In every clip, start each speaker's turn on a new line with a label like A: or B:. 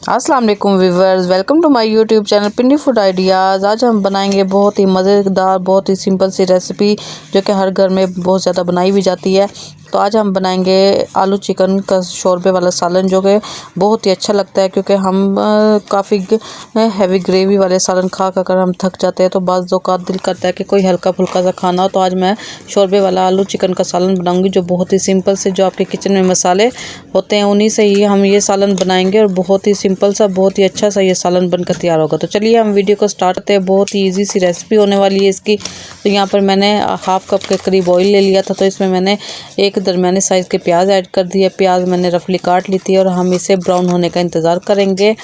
A: अस्सलाम वालेकुम viewers, welcome to my YouTube channel Pindi food ideas. आज हम बनाएंगे बहुत ही मज़ेदार, बहुत ही सिंपल सी रेसिपी जो कि हर घर में बहुत ज़्यादा बनाई भी जाती है। तो आज हम बनाएंगे आलू चिकन का शोरबे वाला सालन, जो कि बहुत ही अच्छा लगता है क्योंकि हम काफ़ी हैवी ग्रेवी वाले सालन खा कर हम थक जाते हैं। तो बाज़ औक़ात दिल करता है कि कोई हल्का फुल्का सा खाना हो। तो आज मैं शोरबे वाला आलू चिकन का सालन बनाऊंगी, जो बहुत ही सिंपल से, जो आपके किचन में मसाले होते हैं उन्हीं से ही हम ये सालन बनाएंगे और बहुत ही सिंपल सा, बहुत ही अच्छा सा ये सालन बनकर तैयार होगा। तो चलिए हम वीडियो को स्टार्ट करते हैं। बहुत ही ईजी सी रेसिपी होने वाली है इसकी। तो यहाँ पर मैंने हाफ़ कप के करीब ऑयल ले लिया था। तो इसमें मैंने एक दरमियाने साइज़ के प्याज ऐड कर दिया। प्याज मैंने रफली काट ली थी और हम इसे ब्राउन होने का इंतज़ार करेंगे।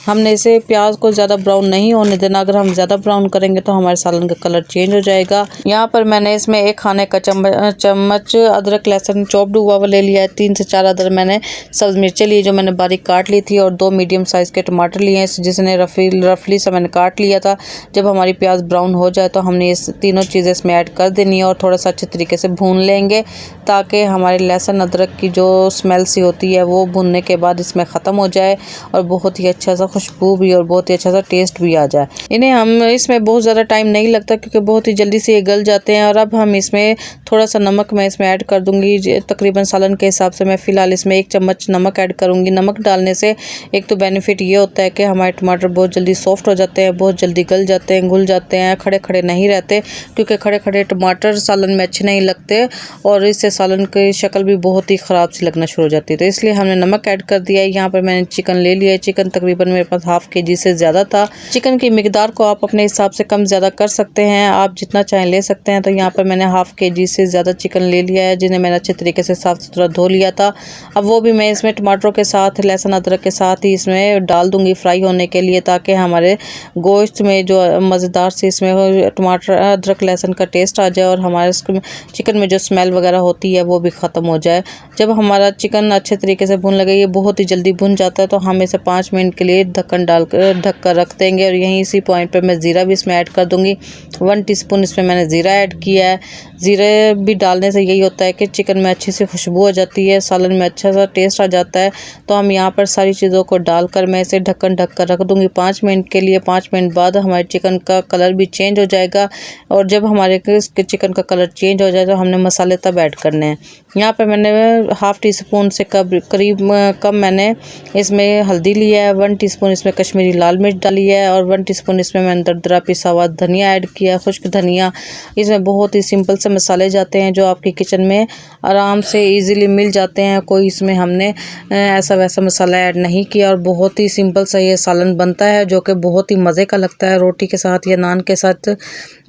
A: हमने इसे प्याज को ज़्यादा ब्राउन नहीं होने देना। अगर हम ज़्यादा ब्राउन करेंगे तो हमारे सालन का कलर चेंज हो जाएगा। यहाँ पर मैंने इसमें 1 खाने का चम्मच अदरक लहसुन चॉप्ड हुआ ले लिया है। 3 से 4 अदर मैंने सब्ज़ मिर्चें ली जो मैंने बारीक काट ली थी, और 2 मीडियम साइज़ के टमाटर लिए हैं जिसने रफली से मैंने काट लिया था। जब हमारी प्याज ब्राउन हो जाए तो हमने इस तीनों चीज़ें इसमें ऐड कर देनी है और थोड़ा सा अच्छे तरीके से भून लेंगे, ताकि हमारे लहसुन अदरक की जो स्मेल सी होती है वो भूनने के बाद इसमें ख़त्म हो जाए और बहुत ही अच्छा सा खुशबू भी और बहुत ही अच्छा सा टेस्ट भी आ जाए। इन्हें हम इसमें बहुत ज़्यादा टाइम नहीं लगता क्योंकि बहुत ही जल्दी से ये गल जाते हैं। और अब हम इसमें थोड़ा सा नमक मैं इसमें ऐड कर दूंगी। तकरीबन सालन के हिसाब से मैं फ़िलहाल इसमें 1 चम्मच नमक ऐड करूंगी। नमक डालने से एक तो बेनिफिट ये होता है कि हमारे टमाटर बहुत जल्दी सॉफ्ट हो जाते हैं, बहुत जल्दी गल जाते हैं, घुल जाते हैं, खड़े खड़े नहीं रहते, क्योंकि खड़े खड़े टमाटर सालन में अच्छे नहीं लगते और इससे सालन की शक्ल भी बहुत ही ख़राब सी लगना शुरू हो जाती है। तो इसलिए हमने नमक ऐड कर दिया है। यहाँ पर मैंने चिकन ले लिया है। चिकन तकरीबन मेरे पास हाफ़ केजी से ज़्यादा था। चिकन की मिकदार को आप अपने हिसाब से कम ज़्यादा कर सकते हैं, आप जितना चाहें ले सकते हैं। तो यहाँ पर मैंने हाफ़ केजी से ज़्यादा चिकन ले लिया है, जिन्हें मैंने अच्छे तरीके से साफ़ सुथरा धो लिया था। अब वो भी मैं इसमें टमाटरों के साथ, लहसुन अदरक के साथ ही इसमें डाल दूँगी फ्राई होने के लिए, ताकि हमारे गोश्त में जो मज़ेदार से इसमें टमाटर अदरक लहसुन का टेस्ट आ जाए और हमारे चिकन में जो स्मेल वगैरह होती है वो भी ख़त्म हो जाए। जब हमारा चिकन अच्छे तरीके से भून लगे, ये बहुत ही जल्दी भुन जाता है, तो हम इसे 5 मिनट के लिए ढक कर रख देंगे। और यहीं इसी पॉइंट पर मैं ज़ीरा भी इसमें ऐड कर दूंगी। 1 टीस्पून इसमें मैंने ज़ीरा ऐड किया है। ज़ीरे भी डालने से यही होता है कि चिकन में अच्छी सी खुशबू हो जाती है, सालन में अच्छा सा टेस्ट आ जाता है। तो हम यहाँ पर सारी चीज़ों को डालकर मैं इसे ढक कर रख दूंगी 5 मिनट के लिए। 5 मिनट बाद हमारे चिकन का कलर भी चेंज हो जाएगा, और जब हमारे चिकन का कलर चेंज हो जाए तो हमने मसाले तब ऐड करने हैं। यहाँ पर मैंने हाफ़ टीस्पून से करीब कम मैंने इसमें हल्दी लिया है। 1 टीस्पून इसमें कश्मीरी लाल मिर्च डाली है, और 1 टीस्पून इसमें मैंने दरदरा पिसा हुआ धनिया ऐड किया है, खुश्क धनिया। इसमें बहुत ही सिंपल से मसाले जाते हैं जो आपके किचन में आराम से इजीली मिल जाते हैं। कोई इसमें हमने ऐसा वैसा मसाला ऐड नहीं किया, और बहुत ही सिंपल सा ये सालन बनता है जो कि बहुत ही मज़े का लगता है रोटी के साथ या नान के साथ।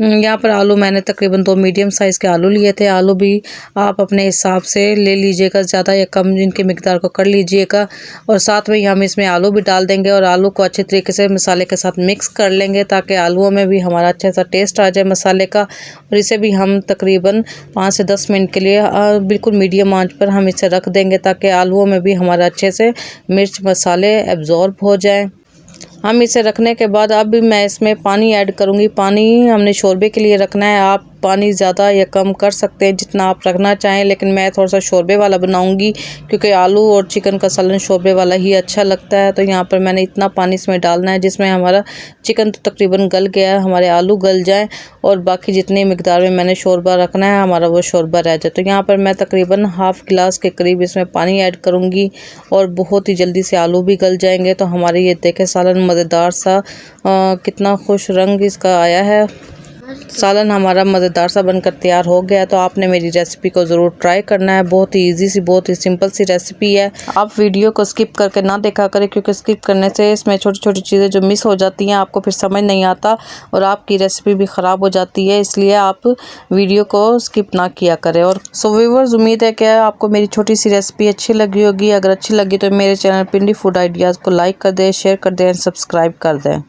A: यहाँ पर आलू मैंने तकरीबन 2 मीडियम साइज़ के आलू लिए थे। आलू भी आप अपने हिसाब से ले लीजिएगा, ज़्यादा या कम इनकी मिकदार को कर लीजिएगा। और साथ में ही हम इसमें आलू भी डाल देंगे और आलू को अच्छे तरीके से मसाले के साथ मिक्स कर लेंगे, ताकि आलूओं में भी हमारा अच्छा सा टेस्ट आ जाए मसाले का। और इसे भी हम तकरीबन 5 से 10 मिनट के लिए बिल्कुल मीडियम आंच पर हम इसे रख देंगे, ताकि आलूओं में भी हमारा अच्छे से मिर्च मसाले एब्जॉर्ब हो जाए। हम इसे रखने के बाद अब मैं इसमें पानी ऐड करूँगी। पानी हमने शोरबे के लिए रखना है। आप पानी ज़्यादा या कम कर सकते हैं जितना आप रखना चाहें, लेकिन मैं थोड़ा सा शोरबे वाला बनाऊंगी क्योंकि आलू और चिकन का सालन शोरबे वाला ही अच्छा लगता है। तो यहाँ पर मैंने इतना पानी इसमें डालना है जिसमें हमारा चिकन तो तकरीबन गल गया है, हमारे आलू गल जाएं, और बाकी जितनी मिकदार में मैंने शोरबा रखना है हमारा वो शोरबा रह जाए। तो यहाँ पर मैं तकरीबन हाफ़ गिलास के करीब इसमें पानी ऐड करूँगी, और बहुत ही जल्दी से आलू भी गल जाएंगे। तो हमारे ये देखें सालन मज़ेदार सा कितना खुश रंग इसका आया है। सालन हमारा मज़ेदार सा बनकर तैयार हो गया। तो आपने मेरी रेसिपी को ज़रूर ट्राई करना है। बहुत ही इजी सी, बहुत ही सिंपल सी रेसिपी है। आप वीडियो को स्किप करके ना देखा करें, क्योंकि स्किप करने से इसमें छोटी छोटी चीज़ें जो मिस हो जाती हैं आपको फिर समझ नहीं आता और आपकी रेसिपी भी ख़राब हो जाती है। इसलिए आप वीडियो को स्किप ना किया करें। और सो व्यूअर्स, उम्मीद है कि आपको मेरी छोटी सी रेसिपी अच्छी लगी होगी। अगर अच्छी लगी तो मेरे चैनल पिंडी फूड आइडियाज़ को लाइक कर दें, शेयर कर दें, सब्सक्राइब कर दें।